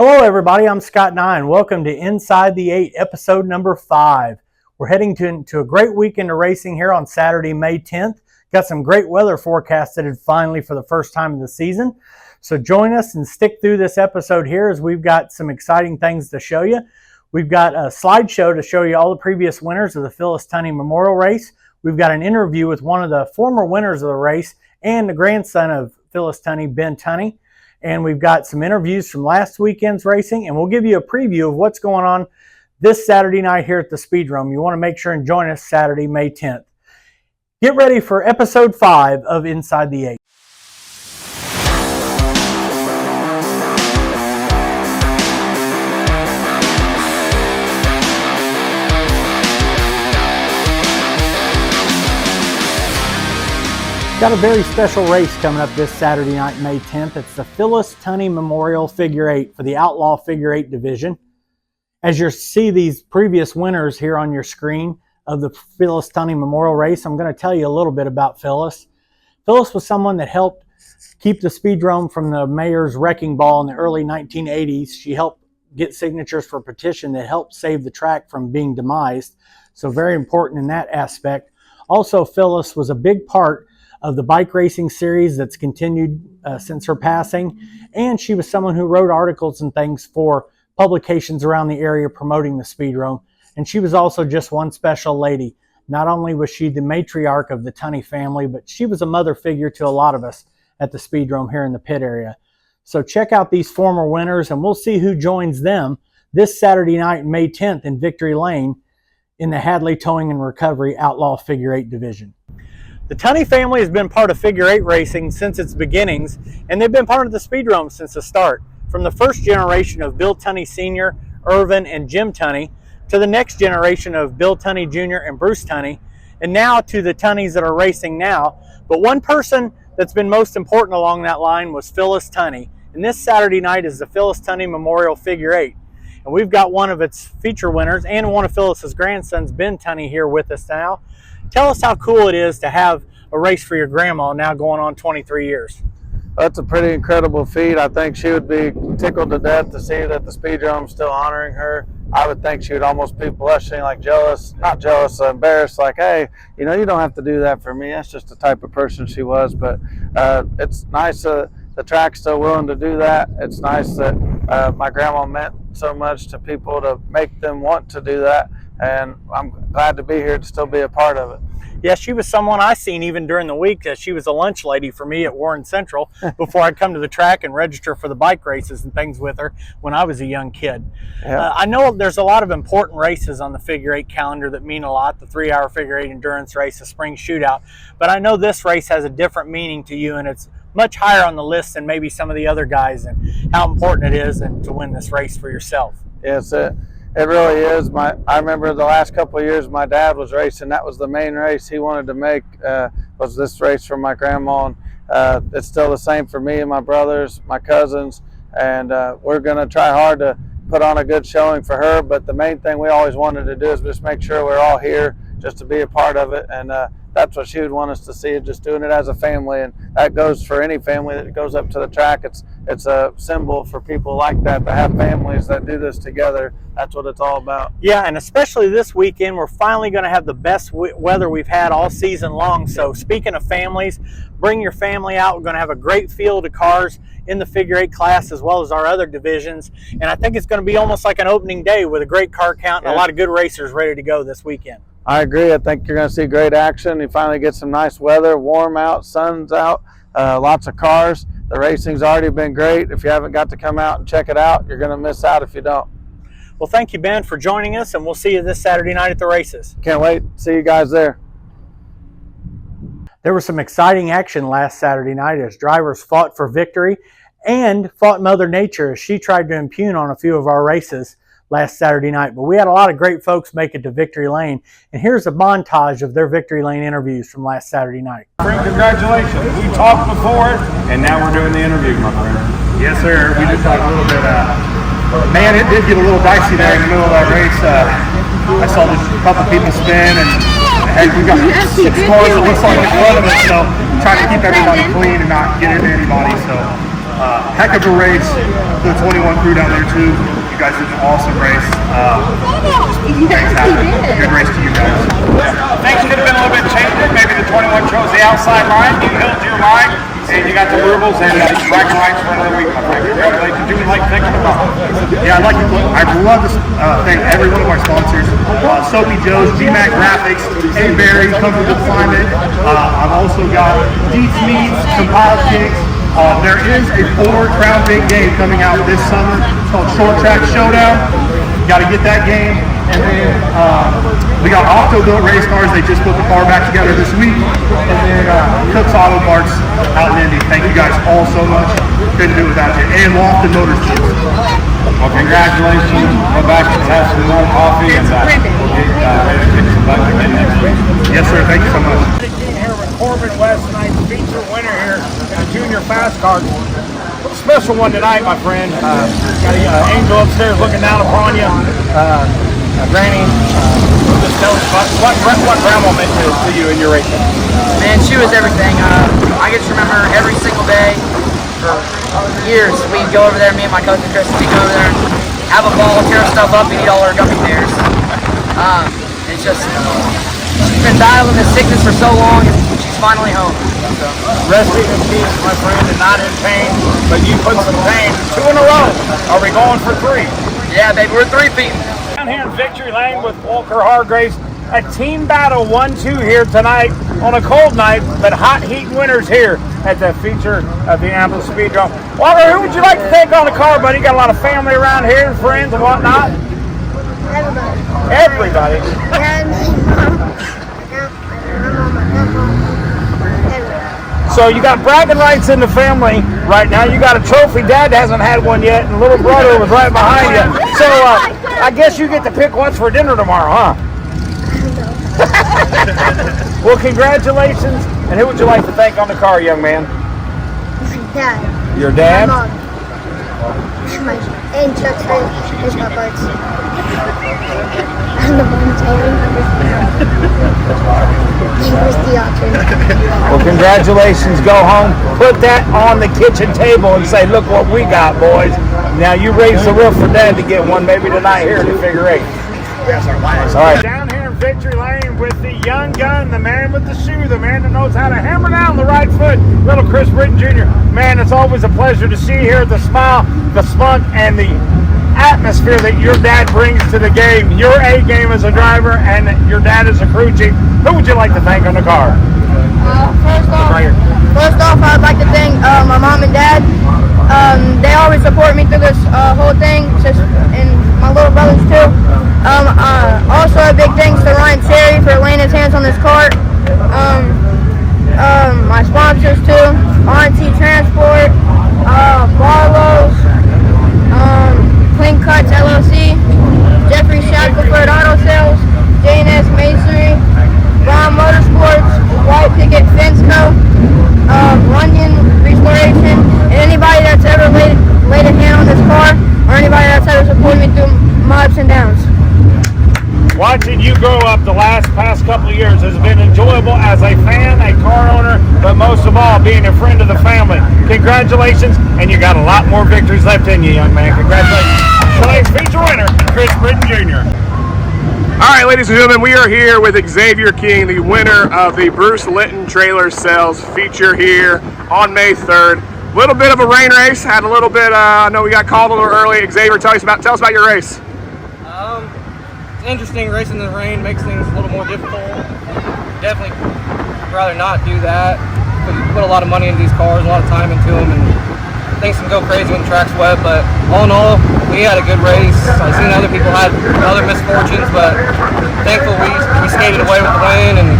Hello everybody, I'm Scott Nigh and welcome to Inside the 8, episode number 5. We're heading to a great weekend of racing here on Saturday, May 10th. Got some great weather forecasted finally for the first time of the season. So join us and stick through this episode here as we've got some exciting things to show you. We've got a slideshow to show you all the previous winners of the Phyllis Tunny Memorial Race. We've got an interview with one of the former winners of the race and the grandson of Phyllis Tunny, Ben Tunny. And we've got some interviews from last weekend's racing, and we'll give you a preview of what's going on this Saturday night here at the Speedrome. You want to make sure and join us Saturday, May 10th. Get ready for episode 5 of Inside the 8. Got a very special race coming up this Saturday night, May 10th. It's the Phyllis Tunny Memorial Figure 8 for the Outlaw Figure 8 division. As you see these previous winners here on your screen of the Phyllis Tunny Memorial Race, I'm going to tell you a little bit about Phyllis. Phyllis was someone that helped keep the Speedrome from the mayor's wrecking ball in the early 1980s. She helped get signatures for a petition that helped save the track from being demised. So very important in that aspect. Also, Phyllis was a big part of the bike racing series that's continued since her passing. And she was someone who wrote articles and things for publications around the area promoting the Speedrome. And she was also just one special lady. Not only was she the matriarch of the Tunny family, but she was a mother figure to a lot of us at the Speedrome here in the pit area. So check out these former winners and we'll see who joins them this Saturday night, May 10th in Victory Lane in the Hadley Towing and Recovery Outlaw Figure 8 division. The Tunny family has been part of Figure 8 racing since its beginnings, and they've been part of the Speedrome since the start. From the first generation of Bill Tunny Sr., Irvin, and Jim Tunny, to the next generation of Bill Tunny Jr. and Bruce Tunny, and now to the Tunnys that are racing now. But one person that's been most important along that line was Phyllis Tunny. And this Saturday night is the Phyllis Tunny Memorial Figure 8. And we've got one of its feature winners and one of Phyllis's grandsons, Ben Tunny, here with us now. Tell us how cool it is to have a race for your grandma now going on 23 years. That's a pretty incredible feat. I think she would be tickled to death to see that the Speedrome is still honoring her. I would think she would almost be blushing, like jealous, not jealous, embarrassed, like, hey, you know, you don't have to do that for me. That's just the type of person she was. But it's nice the track's still willing to do that. It's nice that my grandma meant so much to people to make them want to do that. And I'm glad to be here to still be a part of it. Yeah, she was someone I seen even during the week. She was a lunch lady for me at Warren Central before I'd come to the track and register for the bike races and things with her when I was a young kid. Yeah. I know there's a lot of important races on the Figure 8 calendar that mean a lot. The 3-hour Figure 8 endurance race, the spring shootout. But I know this race has a different meaning to you, and it's much higher on the list than maybe some of the other guys, and how important it is and to win this race for yourself. Yes, it really is. I remember the last couple of years my dad was racing. That was the main race he wanted to make, was this race for my grandma. And it's still the same for me and my brothers, my cousins. And we're going to try hard to put on a good showing for her. But the main thing we always wanted to do is just make sure we're all here just to be a part of it. And that's what she would want us to see, just doing it as a family. And that goes for any family that goes up to the track. It's a symbol for people like that have families that do this together. That's what it's all about. Yeah, and especially this weekend, we're finally going to have the best weather we've had all season long. So speaking of families, bring your family out. We're going to have a great field of cars in the Figure 8 class as well as our other divisions. And I think it's going to be almost like an opening day with a great car count and a lot of good racers ready to go this weekend. I agree. I think you're going to see great action. You finally get some nice weather, warm out, sun's out, lots of cars. The racing's already been great. If you haven't got to come out and check it out, you're going to miss out if you don't. Well, thank you, Ben, for joining us, and we'll see you this Saturday night at the races. Can't wait. See you guys there. There was some exciting action last Saturday night as drivers fought for victory and fought Mother Nature as she tried to impugn on a few of our races last Saturday night. But we had a lot of great folks make it to Victory Lane, and here's a montage of their Victory Lane interviews from last Saturday night. Congratulations. We talked before, and now we're doing the interview, my friend. Yes, sir. We just talked a little bit. Man, it did get a little dicey there in the middle of that race. I saw just a couple people spin, and heck, we got 6 cars. It looks like in front of us, so trying to keep everybody clean and not get into anybody. So Heck of a race. The 21 crew down there too. You guys did an awesome race. Fantastic. Good race to you guys. Things could have been a little bit changed. Maybe the 21 chose the outside line. You held your line, and you got the rubles and bragging rights for another week. My friend. Congratulations. You would like to thank them about. Yeah, I'd love to thank every one of our sponsors. Soapy Joe's, GMAC Graphics, A. Berry, Comfortable Climate. I've also got Deets Meats, Compiled Kicks. There is a Ford Crown Big game coming out this summer. It's called Short Track Showdown. Got to get that game. And then we got Octo-Built race cars. They just put the car back together this week. And then Cook's Auto Parts out in Indy. Thank you guys all so much. Couldn't do it without you. And Lofton Motorsports. Well, congratulations. Go back and have some more coffee and we'll get some bucks again next week. Yes, sir. Thank you so much. Here with Corbin West, tonight's feature winner here in the junior fast cars. Special one tonight, my friend. Got an angel upstairs looking down upon you. Granny, just tell us what Grandma meant to you in your racing. Man, she was everything. I get to remember every single day for years. We'd go over there, me and my cousin Chris, we'd go over there and have a ball, tear stuff up, and eat all our gummy bears. It's just, she's been battling this sickness for so long, and she's finally home. So. Resting in peace, my friend, and not in pain, but you put some pain. 2 in a row. Are we going for 3? Yeah, baby, we're 3-peating. Down here in Victory Lane with Walker Hargraves. A team battle 1-2 here tonight on a cold night, but hot heat winners here at the feature of the Indianapolis Speedrome. Walker, who would you like to take on the car, buddy? You got a lot of family around here, and friends and whatnot. Everybody. So you got bragging rights in the family right now. You got a trophy. Dad hasn't had one yet, and little brother was right behind you. So I guess you get to pick what's for dinner tomorrow, huh? Well, congratulations. And who would you like to thank on the car, young man? Dad. Your dad? My mom. And Chuck's friend is my parts. And the mom's Well, congratulations. Go home. Put that on the kitchen table and say, look what we got, boys. Now you raise the roof for Dad to get one maybe tonight here in the figure 8. All right. Down here in Victory Lane with the young gun, the man with the shoe, the man that knows how to hammer down the right foot, little Chris Britton Jr. Man, it's always a pleasure to see here the smile, the spunk, and the atmosphere that your dad brings to the game. Your A game as a driver and your dad as a crew chief. Who would you like to thank on the car? First off, I'd like to thank my mom and dad. They always support me through this whole thing, and my little brothers too. Also, a big thanks to Ryan Cherry for laying his hands on this cart. My sponsors too, RNT Transport, Barlow's, Clean Cuts LLC, Jeffrey Shackelford Auto Sales, J&S Masonry, Brown Motorsports, White Picket Fence Co., Runyon Restoration, and anybody that's ever laid a hand on this car, or anybody that's ever supported me through my ups and downs. Watching you grow up the past couple of years has been enjoyable as a fan, a car owner, but most of all, being a friend of the family. Congratulations, and you got a lot more victories left in you, young man. Congratulations. Tonight's feature winner, Chris Britton Jr. All right, ladies and gentlemen, we are here with Xavier King, the winner of the Bruce Linton Trailer Sales feature here on May 3rd. A little bit of a rain race. Had a little bit, I know we got called a little early. Xavier, tell us about your race. It's interesting, racing in the rain makes things a little more difficult. Definitely rather not do that. We put a lot of money into these cars, a lot of time into them, and things can go crazy when the track's wet, but all in all, we had a good race. I've seen other people had other misfortunes, but thankful we skated away with the win and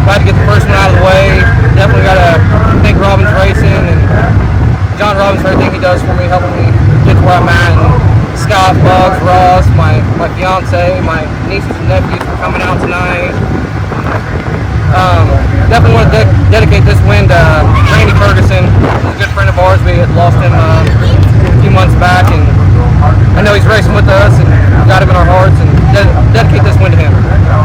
glad to get the first one out of the way. Definitely got to thank Robbins Racing and John Robbins for everything he does for me, helping me get to where I'm at. And Scott, Bugs, Ross, my fiance, my nieces and nephews for coming out tonight. Definitely want to dedicate this win to Randy Ferguson. He's a good friend of ours. We had lost him a few months back, and I know he's racing with us and got him in our hearts, and dedicate this win to him.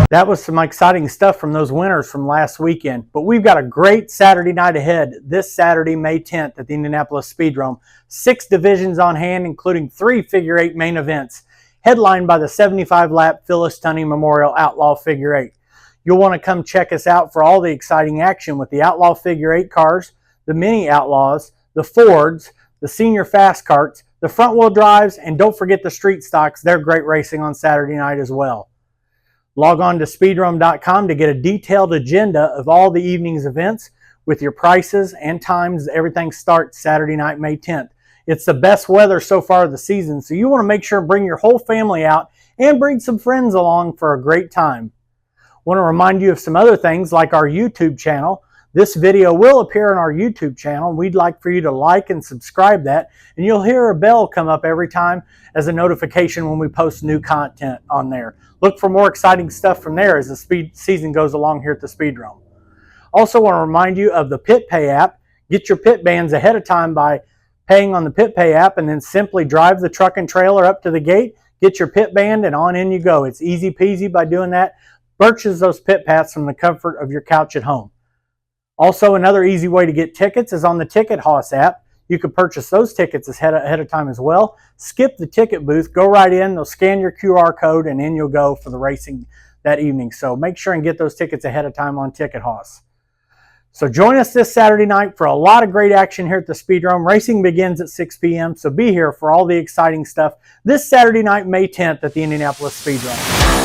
That was some exciting stuff from those winners from last weekend. But we've got a great Saturday night ahead this Saturday, May 10th at the Indianapolis Speedrome. 6 divisions on hand, including 3 figure 8 main events, headlined by the 75-lap Phyllis Tunny Memorial Outlaw Figure 8. You'll want to come check us out for all the exciting action with the Outlaw Figure 8 cars, the Mini Outlaws, the Fords, the Senior Fast Carts, the front-wheel drives, and don't forget the street stocks. They're great racing on Saturday night as well. Log on to speedrome.com to get a detailed agenda of all the evening's events with your prices and times. Everything starts Saturday night, May 10th. It's the best weather so far of the season, so you want to make sure and bring your whole family out and bring some friends along for a great time. I want to remind you of some other things like our YouTube channel. This video will appear on our YouTube channel. We'd like for you to like and subscribe that, and you'll hear a bell come up every time as a notification when we post new content on there. Look for more exciting stuff from there as the speed season goes along here at the Speedrome. Also want to remind you of the Pit Pay app. Get your pit bands ahead of time by paying on the Pit Pay app, and then simply drive the truck and trailer up to the gate, get your pit band, and on in you go. It's easy peasy by doing that. Purchase those pit pass from the comfort of your couch at home. Also, another easy way to get tickets is on the Ticket Hoss app. You can purchase those tickets ahead of time as well. Skip the ticket booth, go right in, they'll scan your QR code, and in you'll go for the racing that evening. So make sure and get those tickets ahead of time on Ticket Hoss. So join us this Saturday night for a lot of great action here at the Speedrome. Racing begins at 6 p.m., so be here for all the exciting stuff this Saturday night, May 10th at the Indianapolis Speedrome.